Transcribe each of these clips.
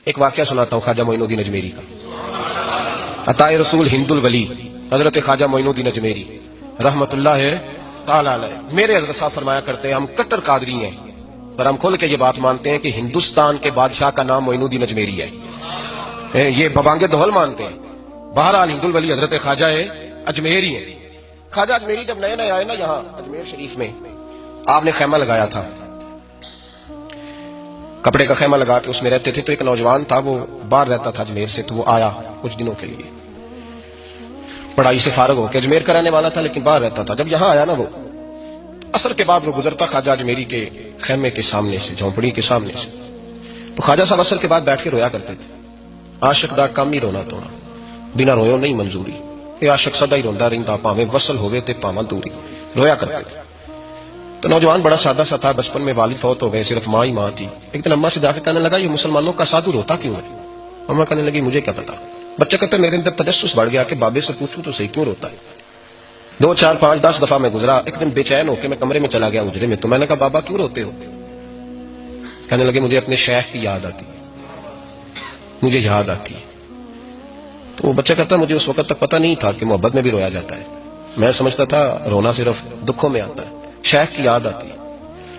ایک واقعہ سناتا ہوں خواجہ معین الدین اجمیری کا. عطائے رسول ہند الولی حضرت خواجہ معین الدین اجمیری رحمت اللہ تعالی علیہ. میرے حضرت صاحب فرمایا کرتے ہیں ہم کٹر قادری ہیں، پر ہم کھل کے یہ بات مانتے ہیں کہ ہندوستان کے بادشاہ کا نام معین الدین اجمیری ہے. یہ ببانگ دہل مانتے ہیں. بہرحال ہند الولی حضرت خواجہ اجمیری ہیں. خواجہ اجمیری جب نئے نئے آئے نا یہاں اجمیر شریف میں، آپ نے خیمہ لگایا تھا، کپڑے کا خیمہ لگا کے اس میں رہتے تھے. تو ایک نوجوان تھا، وہ باہر رہتا تھا اجمیر سے، تو وہ آیا کچھ دنوں کے لیے، پڑھائی سے فارغ ہو کے اجمیر کا رہنے والا تھا لیکن باہر رہتا تھا. جب یہاں آیا نا، وہ عصر کے بعد وہ گزرتا خواجہ اجمیری کے خیمے کے سامنے سے، جھونپڑی کے سامنے سے، تو خواجہ صاحب عصر کے بعد بیٹھ کے رویا کرتے تھے. عاشق دا کم ہی رونا توڑا، بنا رویوں نہیں منظوری. یہ عاشق سدا ہی روندا رہندا، پاویں وصل ہوئے تے پاواں دوری. رویا کرتے تھے. تو نوجوان بڑا سادہ سا تھا، بچپن میں والد فوت ہو گئے، صرف ماں ہی ماں تھی. ایک دن اماں سے جا کے کہنے لگا یہ مسلمانوں کا سادھو روتا کیوں ہے؟ اماں کہنے لگی مجھے کیا پتا. بچہ کہتا ہے میرے اندر تجسس بڑھ گیا کہ بابے سے پوچھوں تو صحیح کیوں روتا ہے. 2 4 5 10 دفعہ میں گزرا. ایک دن بے چین ہو کے میں کمرے میں چلا گیا اجرے میں. تو میں نے کہا بابا کیوں روتے ہو؟ کہنے لگے مجھے اپنے شیخ کی یاد آتی، مجھے یاد آتی. تو وہ بچہ کہتا مجھے اس وقت تک پتہ نہیں تھا کہ محبت میں بھی رویا جاتا ہے. میں سمجھتا تھا رونا صرف دکھوں میں آتا ہے. شیخ کی یاد آتی.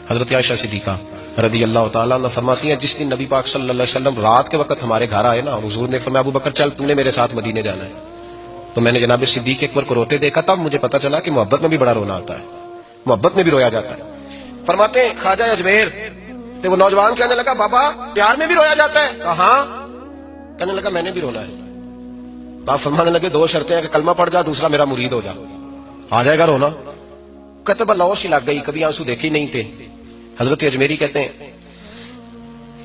حضرت عائشہ صدیقہ رضی اللہ تعالیٰ عنہ فرماتی ہیں جس دن نبی پاک صلی اللہ علیہ وسلم رات کے وقت ہمارے گھر آئے نا، اور حضور نے فرمایا ابو بکر چل تم نے میرے ساتھ مدینے جانا ہے. تو میں نے جناب صدیق اکبر کو روتے دیکھا، تب مجھے پتا چلا کہ محبت میں بھی بڑا رونا آتا ہے، محبت میں بھی رویا جاتا ہے. فرماتے ہیں خواجہ اجمیر تو وہ نوجوان کہنے لگا بابا پیار میں بھی رویا جاتا ہے؟ کہا ہاں. کہنے لگا میں نے بھی رونا ہے. تو آپ فرمانے لگے 2 شرطیں ہیں کہ کلمہ پڑھ جا، دوسرا میرا مرید ہو جا، آ جائے گا رونا. کہتے بلوش ہی لگ گئی، کبھی آنسو دیکھے ہی نہیں تھے. حضرت اجمیری کہتے ہیں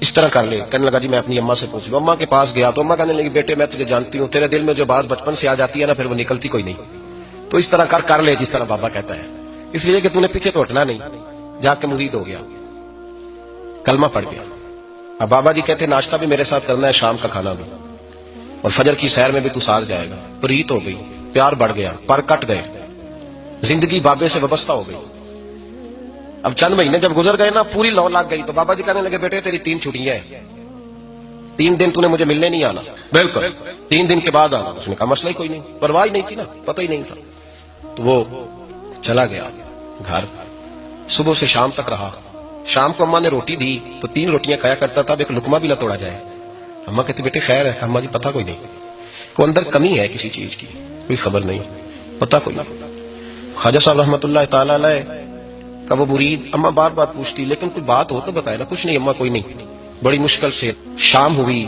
اس طرح کر لے. کہنے لگا جی میں اپنی اماں سے پوچھ لوں. اماں کے پاس گیا تو اماں کہنے لگی بیٹے میں تجھے جانتی ہوں، تیرے دل میں جو بات بچپن سے آ جاتی ہے نا پھر وہ نکلتی کوئی نہیں. تو اس طرح کر لے جس طرح بابا کہتا ہے، اس لیے کہ تو نے پیچھے تو ہٹنا نہیں. جا کے مرید ہو گیا، کلمہ پڑھ گیا. اب بابا جی کہتے ناشتہ بھی میرے ساتھ کرنا ہے، شام کا کھانا بھی، اور فجر کی سیر میں بھی تو ساتھ جائے گا. پریت ہو گئی، پیار بڑھ گیا، پر کٹ گئے، زندگی بابے سے وابستہ ہو گئی. اب چند مہینے جب گزر گئے نا پوری لو لگ گئی. تو بابا جی کہنے لگے بیٹے تیری 3 چھٹیاں ہیں، 3 دن تو نے مجھے ملنے نہیں آنا. بالکل 3 دن کے بعد آنا. اس نے کہا مسئلہ ہی کوئی نہیں، پرواہ ہی نہیں تھی نا، پتہ ہی نہیں تھا. تو وہ چلا گیا گھر. صبح سے شام تک رہا. شام کو اماں نے روٹی دی تو 3 روٹیاں کھایا کرتا تھا، اب ایک لقمہ بھی نہ توڑا جائے. اماں کہتی بیٹے خیر ہے؟ اماں جی پتہ کوئی نہیں، کوئی اندر کمی ہے کسی چیز کی، کوئی خبر نہیں، پتہ کوئی نہیں. خواجہ صاحب رحمت اللہ تعالی علیہ کا وہ مرید اماں بار بار پوچھتی لیکن کوئی بات ہو تو بتائے نا. کچھ نہیں اماں کوئی نہیں. بڑی مشکل سے شام ہوئی،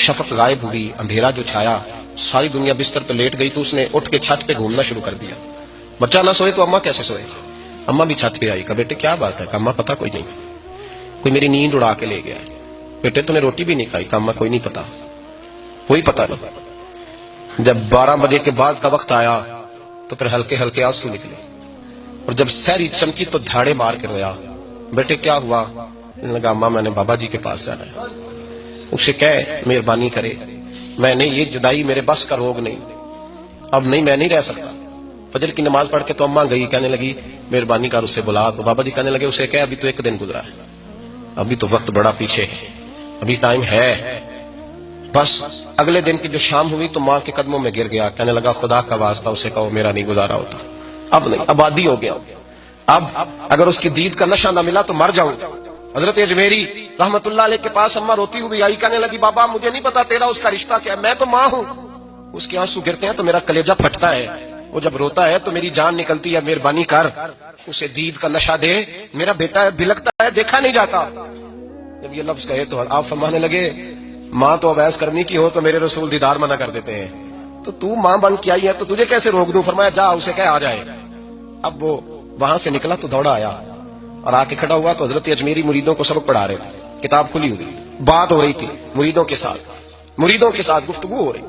شفق غائب ہوئی، اندھیرا جو چھایا، ساری دنیا بستر پہ لیٹ گئی. تو اس نے اٹھ کے چھت پہ گھومنا شروع کر دیا. بچہ نہ سوئے تو اماں کیسے سوئے؟ اماں بھی چھت پہ آئی. کہا بیٹے کیا بات ہے؟ کہ اماں پتہ کوئی نہیں، کوئی میری نیند اڑا کے لے گیا ہے. بیٹے تو نے روٹی بھی نہیں کھائی؟ کہ اماں کوئی نہیں پتا، کوئی پتہ نہیں. جب 12 بجے کے بعد کا وقت آیا تو پھر ہلکے ہلکے آنسو نکلے، اور جب سحری چمکی تو دھاڑے مار کے رویا. بیٹے کیا ہوا؟ لگا اماں میں نے بابا جی کے پاس جانا ہے، اسے کہہ مہربانی کرے، میں نے یہ جدائی میرے بس کا روگ نہیں، اب نہیں میں نہیں رہ سکتا. فجر کی نماز پڑھ کے تو اماں گئی، کہنے لگی مہربانی کر اسے بلا. تو بابا جی کہنے لگے اسے کہہ ابھی تو 1 دن گزرا ہے، ابھی تو وقت بڑا پیچھے ہے، ابھی ٹائم ہے. بس اگلے دن کی جو شام ہوئی تو ماں کے قدموں میں گر گیا. کہنے لگا خدا کا واسطہ اسے کہو میرا نہیں گزارا ہوتا، اب نہیں، اب عادی ہو گیا، اب اگر اس کی دید کا نشہ نہ ملا تو مر جاؤں. حضرت اجمیری رحمت اللہ علیہ کے پاس اماں روتی ہوئی آئی. کہنے لگی بابا مجھے نہیں پتا تیرا اس کا رشتہ کیا ہے، میں تو ماں ہوں. اس کے آنسو گرتے ہیں تو میرا کلیجہ پھٹتا ہے، وہ جب روتا ہے تو میری جان نکلتی ہے. مہربانی کر اسے دید کا نشہ دے، میرا بیٹا ہے، بلکتا ہے، دیکھا نہیں جاتا. جب یہ لفظ کہے تو آپ فرمانے لگے ماں تو اویس کرنی کی ہو تو میرے رسول دیدار منع کر دیتے ہیں، تو ماں بن کے آئی ہے تو تجھے کیسے روک دوں؟ فرمایا جا اسے کہہ آ جائے. اب وہ وہاں سے نکلا تو دوڑا آیا اور آ کے کھڑا ہوا تو حضرت اجمیری مریدوں کو سبق پڑھا رہے تھے. کتاب کھلی ہوئی، بات ہو رہی تھی مریدوں کے ساتھ گفتگو ہو رہی.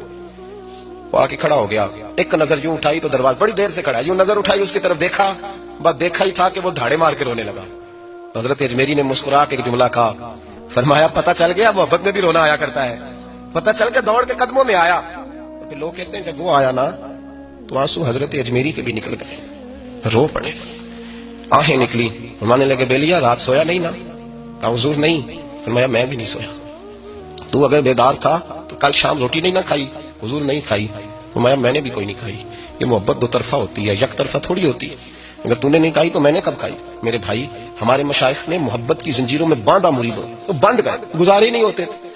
وہ آ کے کھڑا ہو گیا، ایک نظر یوں اٹھائی تو دروازہ، بڑی دیر سے کھڑا، یوں نظر اٹھائی اس کی طرف دیکھا، بس دیکھا ہی تھا کہ وہ دھاڑے مار کے رونے لگا. تو حضرت اجمیری نے مسکرا کے ایک جملہ کہا، فرمایا پتہ چل گیا محبت میں بھی رونا آیا کرتا ہے. پتہ چل کے دوڑ کے قدموں میں آیا. پھر لوگ کہتے ہیں جب وہ آیا نا تو آنسو حضرت اجمیری کے بھی نکل گئے، رو پڑے، آہیں نکلی. فرمانے لگے بیلیا رات سویا نہیں نا؟ کہا حضور نہیں. فرمایا میں بھی نہیں سویا. تو اگر بیدار تھا تو کل شام روٹی نہیں نہ کھائی؟ حضور نہیں کھائی. فرمایا میں نے بھی کوئی نہیں کھائی. یہ محبت دو طرفہ ہوتی ہے، یک طرفہ تھوڑی ہوتی ہے. اگر تو نے نہیں کھائی تو میں نے کب کھائی؟ میرے بھائی، ہمارے مشائخ نے محبت کی زنجیروں میں باندھا مریدوں، تو بند گئے، گزارے نہیں ہوتے تھے.